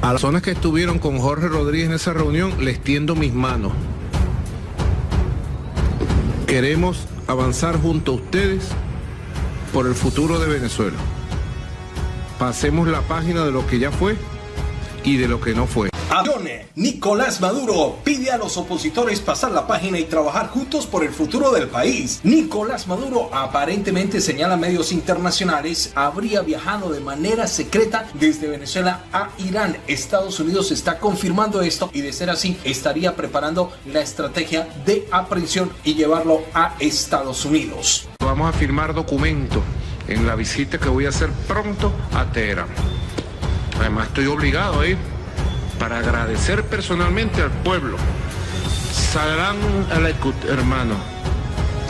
A las personas que estuvieron con Jorge Rodríguez en esa reunión, les tiendo mis manos. Queremos avanzar junto a ustedes por el futuro de Venezuela. Pasemos la página de lo que ya fue y de lo que no fue. Nicolás Maduro pide a los opositores pasar la página y trabajar juntos por el futuro del país. Nicolás Maduro, aparentemente señala medios internacionales, habría viajado de manera secreta desde Venezuela a Irán. Estados Unidos está confirmando esto y de ser así estaría preparando la estrategia de aprehensión y llevarlo a Estados Unidos. Vamos a firmar documentos en la visita que voy a hacer pronto a Teherán. Además estoy obligado a ir para agradecer personalmente al pueblo. Salam aleikum, hermano.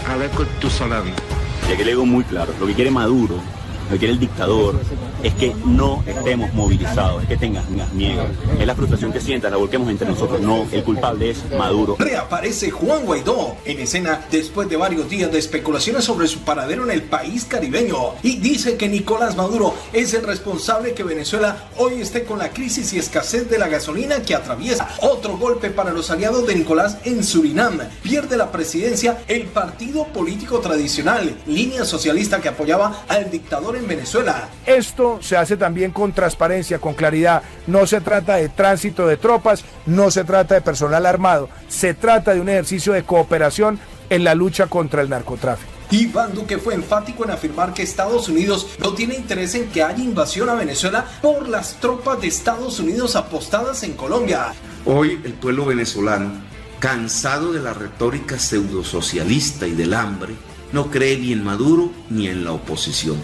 Aleikum tu salam. Ya que le digo muy claro, lo que quiere Maduro, lo que quiere el dictador, es que no estemos movilizados, es que tengas miedo. Es la frustración que sientas, la volquemos entre nosotros. No, el culpable es Maduro. Reaparece Juan Guaidó en escena después de varios días de especulaciones sobre su paradero en el país caribeño y dice que Nicolás Maduro es el responsable que Venezuela hoy esté con la crisis y escasez de la gasolina que atraviesa. Otro golpe para los aliados de Nicolás en Surinam. Pierde la presidencia el partido político tradicional, Línea Socialista, que apoyaba al dictador en Venezuela. Esto se hace también con transparencia, con claridad. No se trata de tránsito de tropas, no se trata de personal armado, se trata de un ejercicio de cooperación en la lucha contra el narcotráfico. Iván Duque fue enfático en afirmar que Estados Unidos no tiene interés en que haya invasión a Venezuela por las tropas de Estados Unidos apostadas en Colombia. Hoy el pueblo venezolano, cansado de la retórica pseudosocialista y del hambre, no cree ni en Maduro ni en la oposición.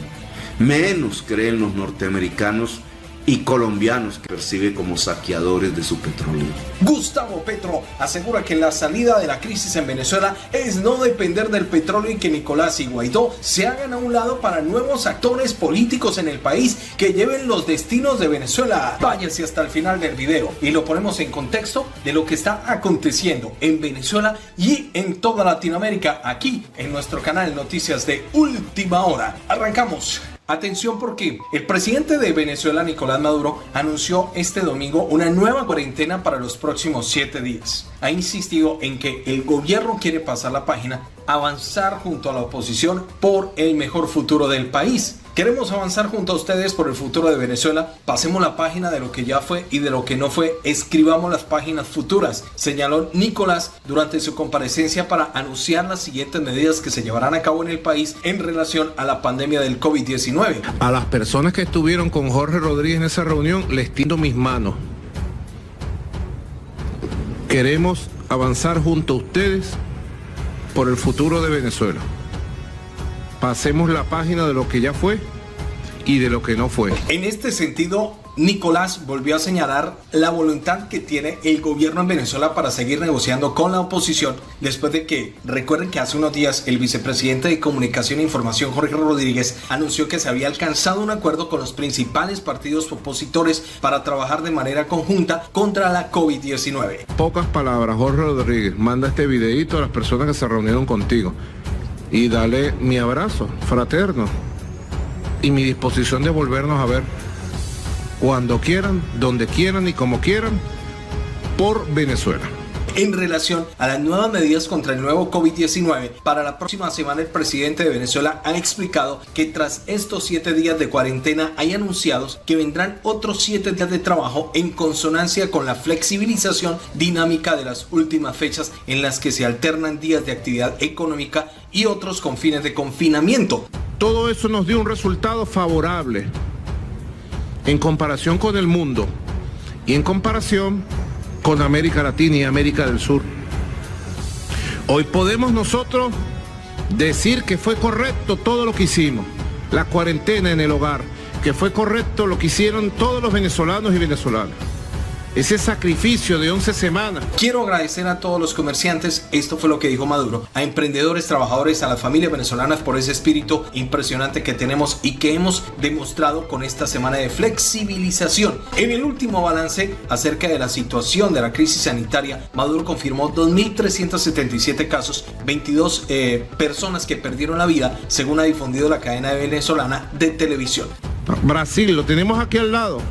Menos creen los norteamericanos y colombianos que percibe como saqueadores de su petróleo. Gustavo Petro asegura que la salida de la crisis en Venezuela es no depender del petróleo y que Nicolás y Guaidó se hagan a un lado para nuevos actores políticos en el país que lleven los destinos de Venezuela. Váyase hasta el final del video y lo ponemos en contexto de lo que está aconteciendo en Venezuela y en toda Latinoamérica aquí en nuestro canal Noticias de Última Hora. Arrancamos. Atención porque el presidente de Venezuela, Nicolás Maduro, anunció este domingo una nueva cuarentena para los próximos 7 días. Ha insistido en que el gobierno quiere pasar la página, avanzar junto a la oposición por el mejor futuro del país. Queremos avanzar junto a ustedes por el futuro de Venezuela. Pasemos la página de lo que ya fue y de lo que no fue. Escribamos las páginas futuras, señaló Nicolás durante su comparecencia para anunciar las siguientes medidas que se llevarán a cabo en el país en relación a la pandemia del COVID-19. A las personas que estuvieron con Jorge Rodríguez en esa reunión, les tiendo mis manos. Queremos avanzar junto a ustedes por el futuro de Venezuela. Pasemos la página de lo que ya fue y de lo que no fue. En este sentido, Nicolás volvió a señalar la voluntad que tiene el gobierno en Venezuela para seguir negociando con la oposición después de que, recuerden que hace unos días el vicepresidente de Comunicación e Información, Jorge Rodríguez, anunció que se había alcanzado un acuerdo con los principales partidos opositores para trabajar de manera conjunta contra la COVID-19. Pocas palabras, Jorge Rodríguez, manda este videíto a las personas que se reunieron contigo y dale mi abrazo fraterno y mi disposición de volvernos a ver cuando quieran, donde quieran y como quieran, por Venezuela. En relación a las nuevas medidas contra el nuevo COVID-19, para la próxima semana el presidente de Venezuela ha explicado que tras estos 7 días de cuarentena hay anunciados que vendrán otros 7 días de trabajo en consonancia con la flexibilización dinámica de las últimas fechas en las que se alternan días de actividad económica y otros con fines de confinamiento. Todo eso nos dio un resultado favorable en comparación con el mundo y en comparación con América Latina y América del Sur. Hoy podemos nosotros decir que fue correcto todo lo que hicimos, la cuarentena en el hogar, que fue correcto lo que hicieron todos los venezolanos y venezolanas. Ese sacrificio de 11 semanas. Quiero agradecer a todos los comerciantes, esto fue lo que dijo Maduro, a emprendedores, trabajadores, a las familias venezolanas por ese espíritu impresionante que tenemos y que hemos demostrado con esta semana de flexibilización. En el último balance acerca de la situación de la crisis sanitaria, Maduro confirmó 2.377 casos, 22 personas que perdieron la vida, según ha difundido la cadena venezolana de televisión. Brasil, lo tenemos aquí al lado.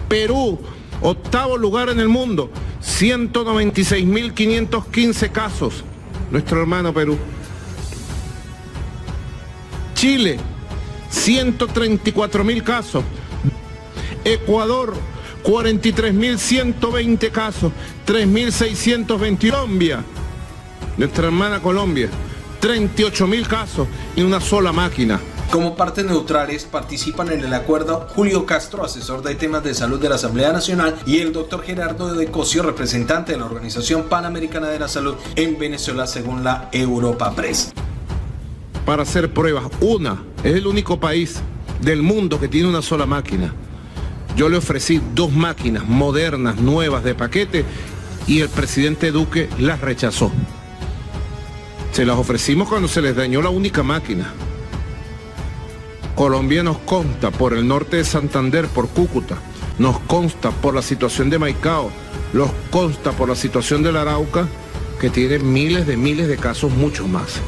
Perú, Octavo lugar en el mundo, 196.515 casos. Nuestro hermano Perú. Chile, 134.000 casos. Ecuador, 43.120 casos, 3.620. Colombia, nuestra hermana Colombia, 38.000 casos y una sola máquina. Como partes neutrales participan en el acuerdo Julio Castro, asesor de temas de salud de la Asamblea Nacional, y el doctor Gerardo de Cosio, representante de la Organización Panamericana de la Salud en Venezuela, según la Europa Press. Para hacer pruebas, es el único país del mundo que tiene una sola máquina. Yo le ofrecí 2 máquinas modernas, nuevas, de paquete, y el presidente Duque las rechazó. Se las ofrecimos cuando se les dañó la única máquina. Colombia nos consta por el norte de Santander, por Cúcuta, nos consta por la situación de Maicao, nos consta por la situación del Arauca, que tiene miles de casos, mucho más.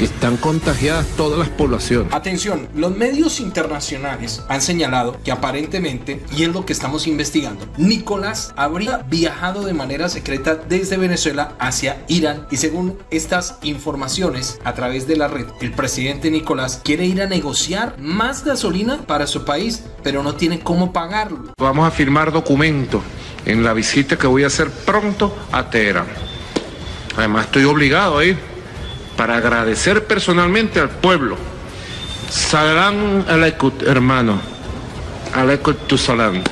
Están contagiadas todas las poblaciones. Atención, los medios internacionales han señalado que aparentemente, y es lo que estamos investigando, Nicolás habría viajado de manera secreta desde Venezuela hacia Irán, y según estas informaciones a través de la red, el presidente Nicolás quiere ir a negociar más gasolina para su país, pero no tiene cómo pagarlo. Vamos a firmar documentos en la visita que voy a hacer pronto a Teherán. Además estoy obligado a ir para agradecer personalmente al pueblo. Salam aleikum, hermano. Aleikum tu salam.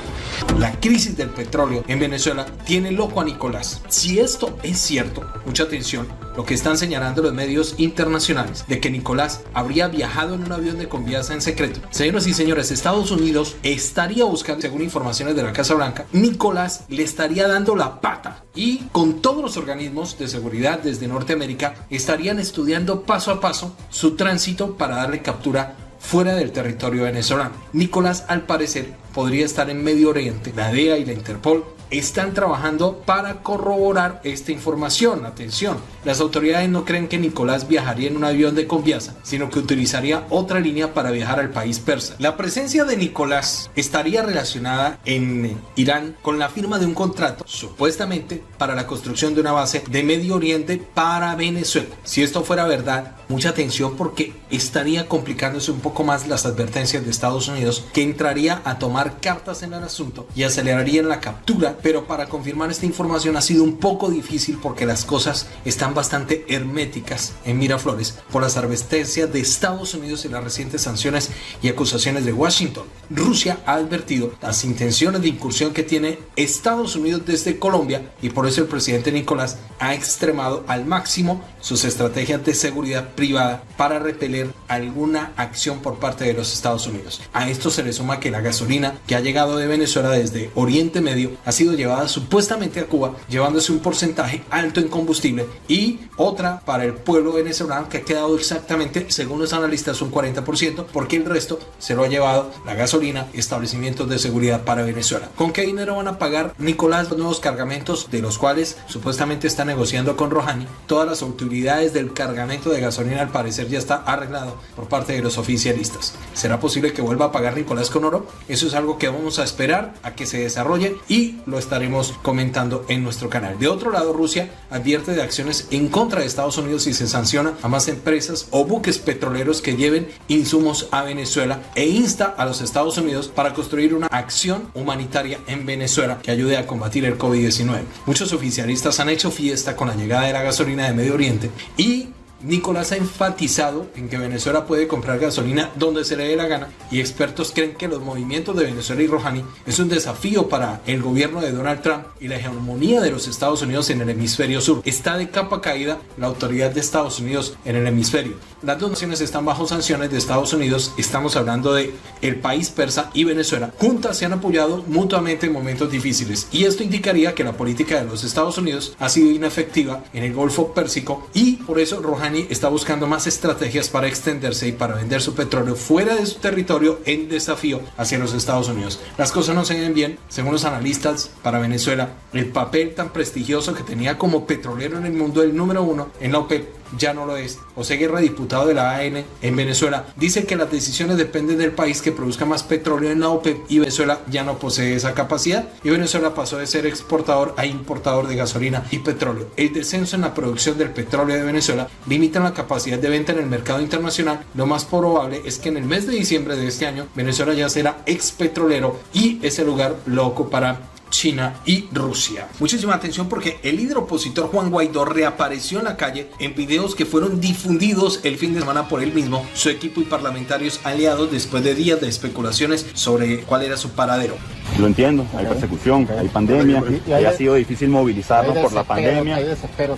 La crisis del petróleo en Venezuela tiene loco a Nicolás. Si esto es cierto, mucha atención, lo que están señalando los medios internacionales de que Nicolás habría viajado en un avión de Conviasa en secreto. Señoras y señores, Estados Unidos estaría buscando, según informaciones de la Casa Blanca, Nicolás le estaría dando la pata, y con todos los organismos de seguridad desde Norteamérica estarían estudiando paso a paso su tránsito para darle captura fuera del territorio venezolano. Nicolás, al parecer, podría estar en Medio Oriente. La DEA y la Interpol están trabajando para corroborar esta información. Atención, las autoridades no creen que Nicolás viajaría en un avión de Conviasa, sino que utilizaría otra línea para viajar al país persa. La presencia de Nicolás estaría relacionada en Irán con la firma de un contrato, supuestamente para la construcción de una base de Medio Oriente para Venezuela. Si esto fuera verdad, mucha atención, porque estaría complicándose un poco más las advertencias de Estados Unidos, que entraría a tomar cartas en el asunto y acelerarían la captura. Pero para confirmar esta información ha sido un poco difícil, porque las cosas están bastante herméticas en Miraflores por las advertencias de Estados Unidos y las recientes sanciones y acusaciones de Washington. Rusia ha advertido las intenciones de incursión que tiene Estados Unidos desde Colombia, y por eso el presidente Nicolás ha extremado al máximo sus estrategias de seguridad privada para repeler alguna acción por parte de los Estados Unidos. A esto se le suma que la gasolina que ha llegado de Venezuela desde Oriente Medio ha sido llevada supuestamente a Cuba, llevándose un porcentaje alto en combustible, y otra para el pueblo venezolano, que ha quedado exactamente, según los analistas, un 40%, porque el resto se lo ha llevado la gasolina y establecimientos de seguridad para Venezuela. ¿Con qué dinero van a pagar Nicolás los nuevos cargamentos, de los cuales supuestamente está negociando con Rouhani? Todas las utilidades del cargamento de gasolina al parecer ya está arreglado por parte de los oficialistas. ¿Será posible que vuelva a pagar Nicolás con oro? Eso es algo que vamos a esperar a que se desarrolle, y lo estaremos comentando en nuestro canal. De otro lado, Rusia advierte de acciones en contra de Estados Unidos si se sanciona a más empresas o buques petroleros que lleven insumos a Venezuela, e insta a los Estados Unidos para construir una acción humanitaria en Venezuela que ayude a combatir el COVID-19. Muchos oficialistas han hecho fiesta con la llegada de la gasolina de Medio Oriente, y Nicolás ha enfatizado en que Venezuela puede comprar gasolina donde se le dé la gana, y expertos creen que los movimientos de Venezuela y Rouhani es un desafío para el gobierno de Donald Trump y la hegemonía de los Estados Unidos en el hemisferio sur. Está de capa caída la autoridad de Estados Unidos en el hemisferio. Las dos naciones están bajo sanciones de Estados Unidos. Estamos hablando de el país persa y Venezuela. Juntas se han apoyado mutuamente en momentos difíciles, y esto indicaría que la política de los Estados Unidos ha sido inefectiva en el Golfo Pérsico, y por eso Rouhani está buscando más estrategias para extenderse y para vender su petróleo fuera de su territorio, en desafío hacia los Estados Unidos. Las cosas no se ven bien, según los analistas. Para Venezuela, el papel tan prestigioso que tenía como petrolero en el mundo, el número 1 en la OPEP, ya no lo es. José Guerra, diputado de la AN en Venezuela, dice que las decisiones dependen del país que produzca más petróleo en la OPEP y Venezuela ya no posee esa capacidad y Venezuela pasó de ser exportador a importador de gasolina y petróleo. El descenso en la producción del petróleo de Venezuela limita la capacidad de venta en el mercado internacional. Lo más probable es que en el mes de diciembre de este año Venezuela ya será expetrolero y ese lugar lo ocupará China y Rusia. Muchísima atención porque el líder opositor Juan Guaidó reapareció en la calle en videos que fueron difundidos el fin de semana por él mismo, su equipo y parlamentarios aliados después de días de especulaciones sobre cuál era su paradero. Lo entiendo, hay persecución, hay pandemia, y ha sido difícil movilizarnos por la pandemia.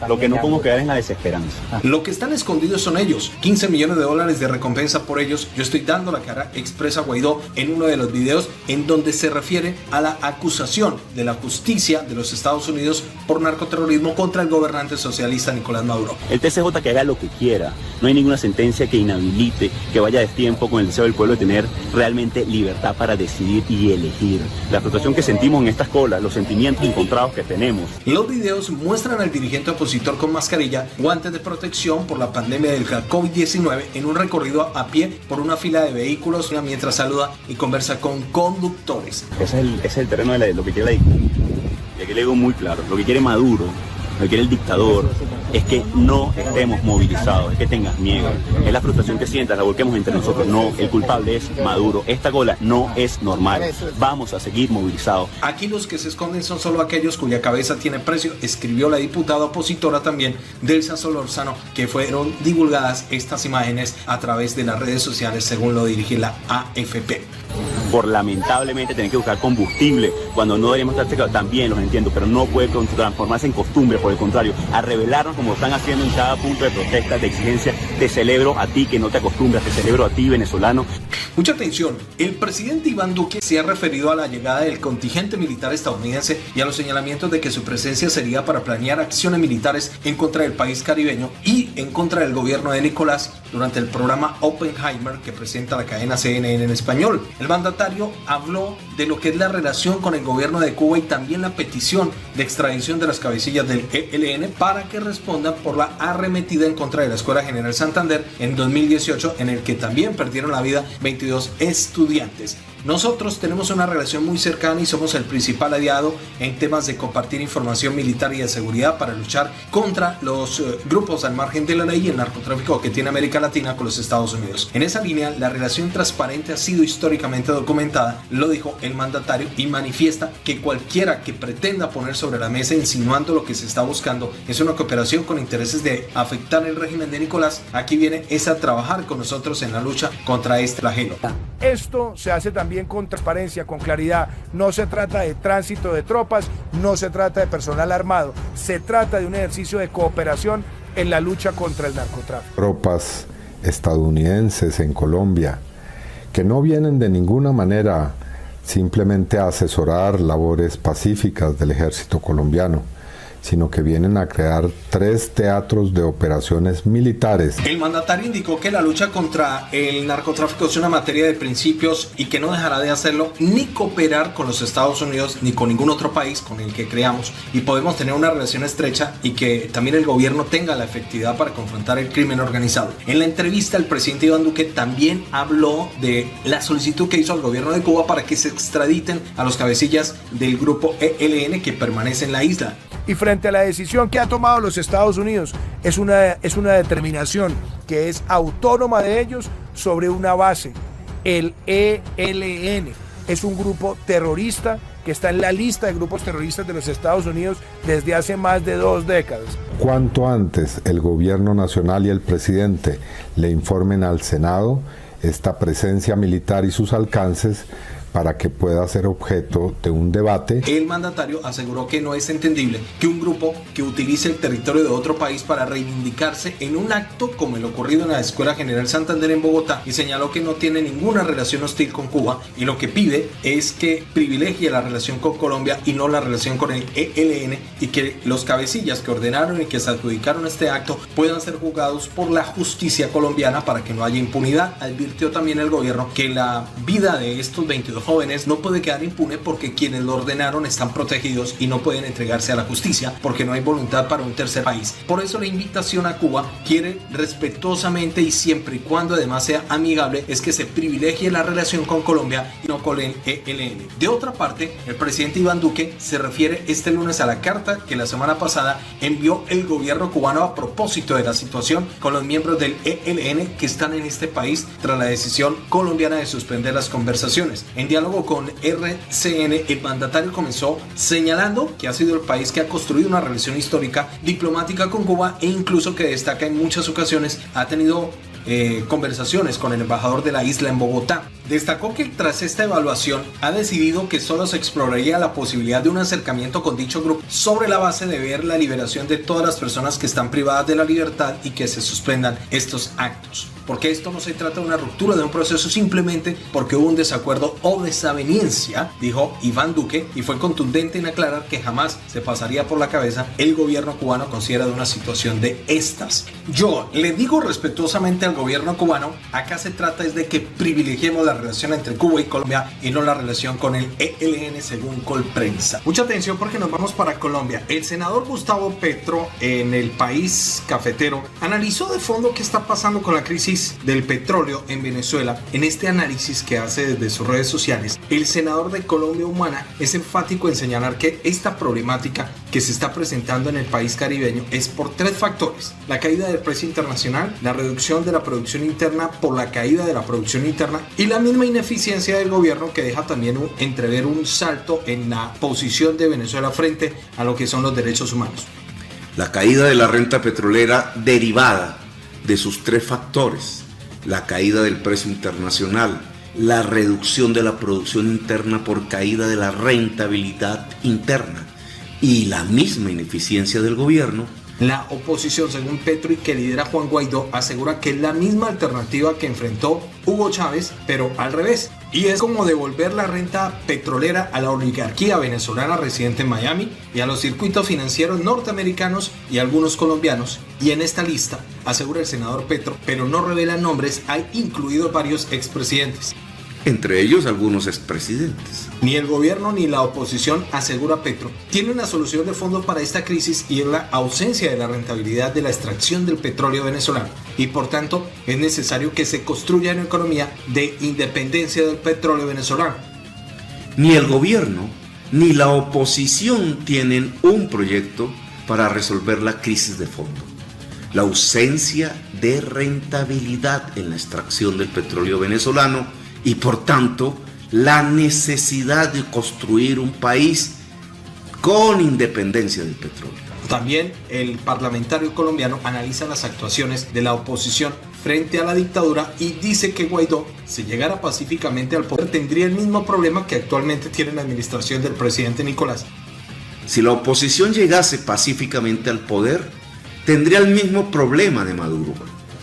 Lo que no podemos quedar es en la desesperanza. Lo que están escondidos son ellos. 15 millones de dólares de recompensa por ellos. Yo estoy dando la cara, expresa Guaidó en uno de los videos en donde se refiere a la acusación de la justicia de los Estados Unidos por narcoterrorismo contra el gobernante socialista Nicolás Maduro. El TCJ que haga lo que quiera. No hay ninguna sentencia que inhabilite, que vaya a destiempo con el deseo del pueblo de tener realmente libertad para decidir y elegir. La frustración que sentimos en estas colas, los sentimientos encontrados que tenemos. Los videos muestran al dirigente opositor con mascarilla, guantes de protección por la pandemia del COVID-19 en un recorrido a pie por una fila de vehículos mientras saluda y conversa con conductores. Ese es el terreno de lo que quiere la dictadura. Y aquí le digo muy claro, lo que quiere Maduro, lo que quiere el dictador, es que no estemos movilizados, es que tengas miedo. Es la frustración que sientas, la volquemos entre nosotros. No, el culpable es Maduro. Esta cola no es normal. Vamos a seguir movilizados. Aquí los que se esconden son solo aquellos cuya cabeza tiene precio, escribió la diputada opositora también, Delsa Solórzano, que fueron divulgadas estas imágenes a través de las redes sociales, según lo dirige la AFP. Por lamentablemente tener que buscar combustible cuando no deberíamos estar secados, también los entiendo, pero no puede transformarse en costumbre, por el contrario, a rebelarnos como están haciendo en cada punto de protesta, de exigencia. Te celebro a ti que no te acostumbras, te celebro a ti, venezolano. Mucha atención, el presidente Iván Duque se ha referido a la llegada del contingente militar estadounidense y a los señalamientos de que su presencia sería para planear acciones militares en contra del país caribeño y en contra del gobierno de Nicolás durante el programa Oppenheimer que presenta la cadena CNN en español. El mandatario habló de lo que es la relación con el gobierno de Cuba y también la petición de extradición de las cabecillas del ELN para que respondan por la arremetida en contra de la Escuela General Santander en 2018, en el que también perdieron la vida 22 estudiantes. Nosotros tenemos una relación muy cercana y somos el principal aliado en temas de compartir información militar y de seguridad para luchar contra los grupos al margen de la ley y el narcotráfico que tiene América Latina con los Estados Unidos. En esa línea, la relación transparente ha sido históricamente documentada, lo dijo el mandatario, y manifiesta que cualquiera que pretenda poner sobre la mesa insinuando lo que se está buscando es una cooperación con intereses de afectar el régimen de Nicolás, aquí viene es a trabajar con nosotros en la lucha contra este flagelo. Esto se hace también con transparencia, con claridad. No se trata de tránsito de tropas, no se trata de personal armado, se trata de un ejercicio de cooperación en la lucha contra el narcotráfico. Tropas estadounidenses en Colombia que no vienen de ninguna manera simplemente a asesorar labores pacíficas del ejército colombiano, sino que vienen a crear 3 teatros de operaciones militares. El mandatario indicó que la lucha contra el narcotráfico es una materia de principios y que no dejará de hacerlo ni cooperar con los Estados Unidos ni con ningún otro país con el que creamos y podemos tener una relación estrecha y que también el gobierno tenga la efectividad para confrontar el crimen organizado. En la entrevista el presidente Iván Duque también habló de la solicitud que hizo al gobierno de Cuba para que se extraditen a los cabecillas del grupo ELN que permanece en la isla. Y frente a la decisión que ha tomado los Estados Unidos, es una determinación que es autónoma de ellos sobre una base. El ELN es un grupo terrorista que está en la lista de grupos terroristas de los Estados Unidos desde hace más de 2 décadas. Cuanto antes el gobierno nacional y el presidente le informen al Senado esta presencia militar y sus alcances, para que pueda ser objeto de un debate. El mandatario aseguró que no es entendible que un grupo que utilice el territorio de otro país para reivindicarse en un acto como el ocurrido en la Escuela General Santander en Bogotá, y señaló que no tiene ninguna relación hostil con Cuba y lo que pide es que privilegie la relación con Colombia y no la relación con el ELN, y que los cabecillas que ordenaron y que se adjudicaron este acto puedan ser juzgados por la justicia colombiana para que no haya impunidad. Advirtió también el gobierno que la vida de estos 22 los jóvenes no puede quedar impune porque quienes lo ordenaron están protegidos y no pueden entregarse a la justicia porque no hay voluntad para un tercer país. Por eso la invitación a Cuba quiere respetuosamente y siempre y cuando además sea amigable es que se privilegie la relación con Colombia y no con el ELN. De otra parte, el presidente Iván Duque se refiere este lunes a la carta que la semana pasada envió el gobierno cubano a propósito de la situación con los miembros del ELN que están en este país tras la decisión colombiana de suspender las conversaciones. En diálogo con RCN, el mandatario comenzó señalando que ha sido el país que ha construido una relación histórica diplomática con Cuba e incluso que destaca en muchas ocasiones ha tenido conversaciones con el embajador de la isla en Bogotá. Destacó que tras esta evaluación ha decidido que solo se exploraría la posibilidad de un acercamiento con dicho grupo sobre la base de ver la liberación de todas las personas que están privadas de la libertad y que se suspendan estos actos. Porque esto no se trata de una ruptura de un proceso simplemente porque hubo un desacuerdo o desaveniencia, dijo Iván Duque, y fue contundente en aclarar que jamás se pasaría por la cabeza el gobierno cubano considerado una situación de estas. Yo le digo respetuosamente al gobierno cubano, acá se trata es de que privilegiemos la relación entre Cuba y Colombia y no la relación con el ELN según Colprensa. Mucha atención porque nos vamos para Colombia. El senador Gustavo Petro en el país cafetero analizó de fondo qué está pasando con la crisis del petróleo en Venezuela. En este análisis que hace desde sus redes sociales, el senador de Colombia Humana es enfático en señalar que esta problemática que se está presentando en el país caribeño es por tres factores: la caída del precio internacional, la reducción de la producción interna por la caída de la producción interna y la misma ineficiencia del gobierno que deja también entrever un salto en la posición de Venezuela frente a lo que son los derechos humanos. La caída de la renta petrolera derivada de sus tres factores: la caída del precio internacional, la reducción de la producción interna por caída de la rentabilidad interna y la misma ineficiencia del gobierno. La oposición, según Petro y que lidera Juan Guaidó, asegura que es la misma alternativa que enfrentó Hugo Chávez, pero al revés. Y es como devolver la renta petrolera a la oligarquía venezolana residente en Miami y a los circuitos financieros norteamericanos y algunos colombianos. Y en esta lista, asegura el senador Petro, pero no revela nombres, hay incluidos varios expresidentes. Entre ellos algunos expresidentes. Ni el gobierno ni la oposición, asegura Petro, tiene una solución de fondo para esta crisis y es la ausencia de la rentabilidad de la extracción del petróleo venezolano. Y por tanto es necesario que se construya una economía de independencia del petróleo venezolano. Ni el gobierno ni la oposición tienen un proyecto para resolver la crisis de fondo: la ausencia de rentabilidad en la extracción del petróleo venezolano y por tanto la necesidad de construir un país con independencia del petróleo. También el parlamentario colombiano analiza las actuaciones de la oposición frente a la dictadura y dice que Guaidó, si llegara pacíficamente al poder, tendría el mismo problema que actualmente tiene la administración del presidente Nicolás. Si la oposición llegase pacíficamente al poder, tendría el mismo problema de Maduro: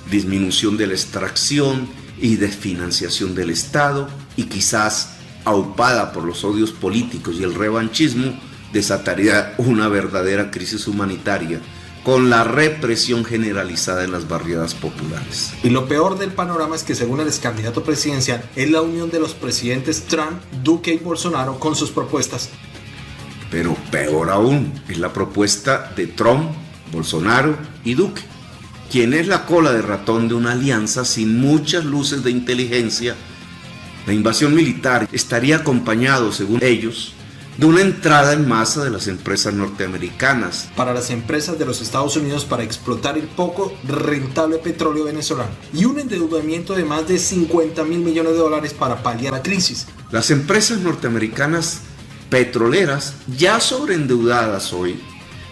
disminución de la extracción y desfinanciación del Estado, y quizás, aupada por los odios políticos y el revanchismo, desataría una verdadera crisis humanitaria con la represión generalizada en las barriadas populares. Y lo peor del panorama es que, según el ex candidato presidencial, es la unión de los presidentes Trump, Duque y Bolsonaro con sus propuestas. Pero peor aún es la propuesta de Trump, Bolsonaro y Duque, quien es la cola de ratón de una alianza sin muchas luces de inteligencia. La invasión militar estaría acompañado, según ellos, de una entrada en masa de las empresas norteamericanas para las empresas de los Estados Unidos para explotar el poco rentable petróleo venezolano y un endeudamiento de más de $50.000 millones para paliar la crisis. Las empresas norteamericanas petroleras, ya sobreendeudadas hoy,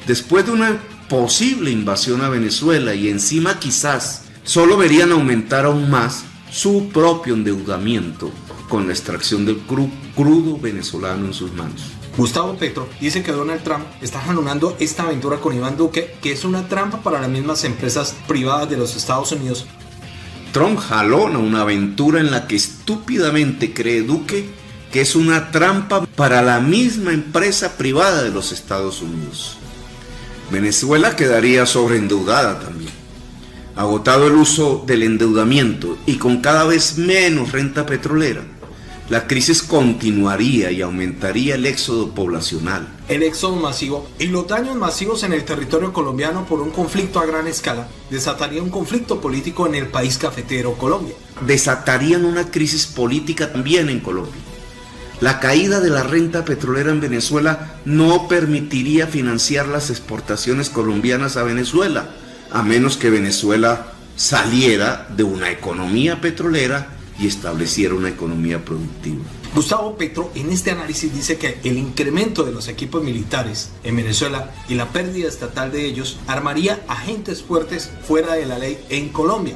después de una posible invasión a Venezuela y encima quizás solo verían aumentar aún más su propio endeudamiento con la extracción del crudo venezolano en sus manos. Gustavo Petro dice que Donald Trump está jalonando esta aventura con Iván Duque, que es una trampa para las mismas empresas privadas de los Estados Unidos. Trump jalona una aventura en la que estúpidamente cree Duque que es una trampa para la misma empresa privada de los Estados Unidos. Venezuela quedaría sobreendeudada también. Agotado el uso del endeudamiento y con cada vez menos renta petrolera, la crisis continuaría y aumentaría el éxodo poblacional. El éxodo masivo y los daños masivos en el territorio colombiano por un conflicto a gran escala desataría un conflicto político en el país cafetero Colombia. Desatarían una crisis política también en Colombia. La caída de la renta petrolera en Venezuela no permitiría financiar las exportaciones colombianas a Venezuela, a menos que Venezuela saliera de una economía petrolera y estableciera una economía productiva. Gustavo Petro en este análisis dice que el incremento de los equipos militares en Venezuela y la pérdida estatal de ellos armaría agentes fuertes fuera de la ley en Colombia.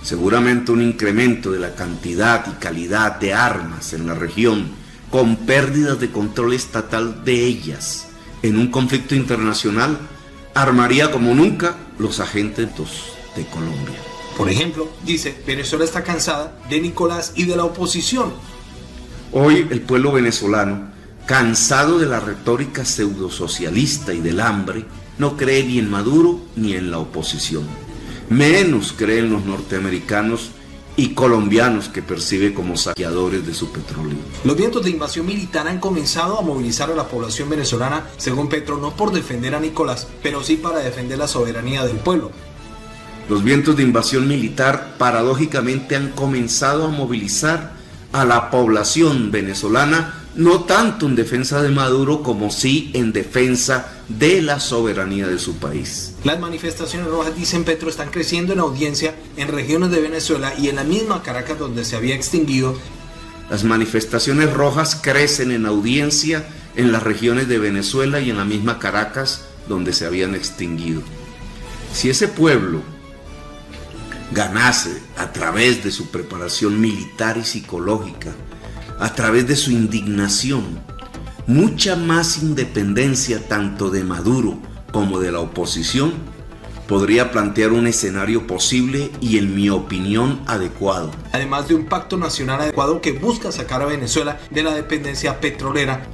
Seguramente un incremento de la cantidad y calidad de armas en la región, con pérdidas de control estatal de ellas en un conflicto internacional, armaría como nunca los agentes de Colombia. Por ejemplo, dice, Venezuela está cansada de Nicolás y de la oposición. Hoy el pueblo venezolano, cansado de la retórica pseudosocialista y del hambre, no cree ni en Maduro ni en la oposición. Menos cree en los norteamericanos y colombianos que percibe como saqueadores de su petróleo. Los vientos de invasión militar han comenzado a movilizar a la población venezolana, según Petro, no por defender a Nicolás, pero sí para defender la soberanía del pueblo. Los vientos de invasión militar paradójicamente han comenzado a movilizar a la población venezolana, no tanto en defensa de Maduro como sí en defensa de la soberanía de su país. Las manifestaciones rojas, dicen Petro, están creciendo en audiencia en regiones de Venezuela y en la misma Caracas donde se había extinguido. Las manifestaciones rojas crecen en audiencia en las regiones de Venezuela y en la misma Caracas donde se habían extinguido. Si ese pueblo ganase a través de su preparación militar y psicológica, a través de su indignación, mucha más independencia tanto de Maduro como de la oposición, podría plantear un escenario posible y, en mi opinión, adecuado. Además de un pacto nacional adecuado que busca sacar a Venezuela de la dependencia petrolera.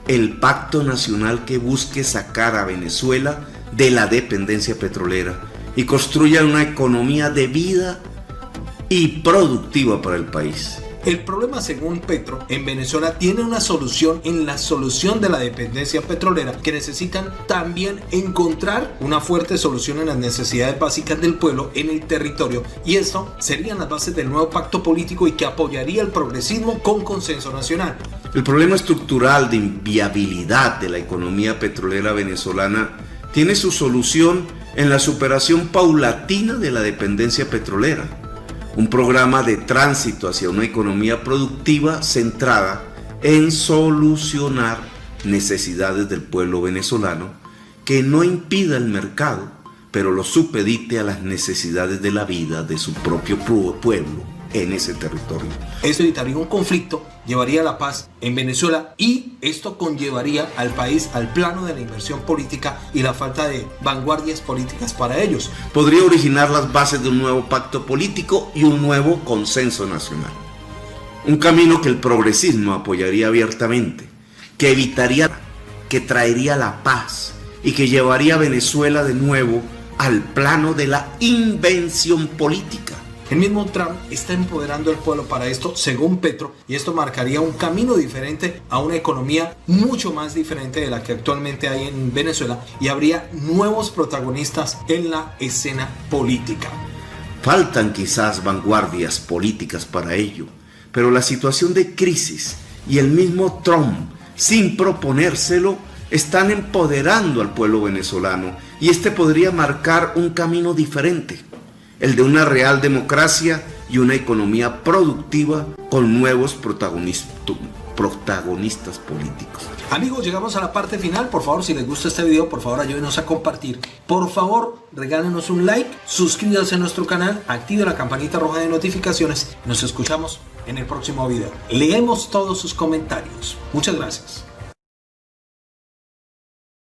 El pacto nacional que busque sacar a Venezuela de la dependencia petrolera y construya una economía de vida y productiva para el país. El problema, según Petro, en Venezuela tiene una solución en la solución de la dependencia petrolera, que necesitan también encontrar una fuerte solución en las necesidades básicas del pueblo en el territorio, y esto serían las bases del nuevo pacto político y que apoyaría el progresismo con consenso nacional. El problema estructural de inviabilidad de la economía petrolera venezolana tiene su solución en la superación paulatina de la dependencia petrolera, un programa de tránsito hacia una economía productiva centrada en solucionar necesidades del pueblo venezolano, que no impida el mercado, pero lo supedite a las necesidades de la vida de su propio pueblo en ese territorio. Esto evitaría un conflicto, llevaría a la paz en Venezuela y esto conllevaría al país al plano de la inversión política y la falta de vanguardias políticas para ellos. Podría originar las bases de un nuevo pacto político y un nuevo consenso nacional. Un camino que el progresismo apoyaría abiertamente, que evitaría, que traería la paz y que llevaría a Venezuela de nuevo al plano de la invención política. El mismo Trump está empoderando al pueblo para esto, según Petro, y esto marcaría un camino diferente a una economía mucho más diferente de la que actualmente hay en Venezuela, y habría nuevos protagonistas en la escena política. Faltan quizás vanguardias políticas para ello, pero la situación de crisis y el mismo Trump, sin proponérselo, están empoderando al pueblo venezolano, y este podría marcar un camino diferente, el de una real democracia y una economía productiva con nuevos protagonistas políticos. Amigos, llegamos a la parte final. Por favor, si les gusta este video, por favor ayúdenos a compartir. Por favor, regálenos un like, suscríbanse a nuestro canal, active la campanita roja de notificaciones. Nos escuchamos en el próximo video. Leemos todos sus comentarios. Muchas gracias.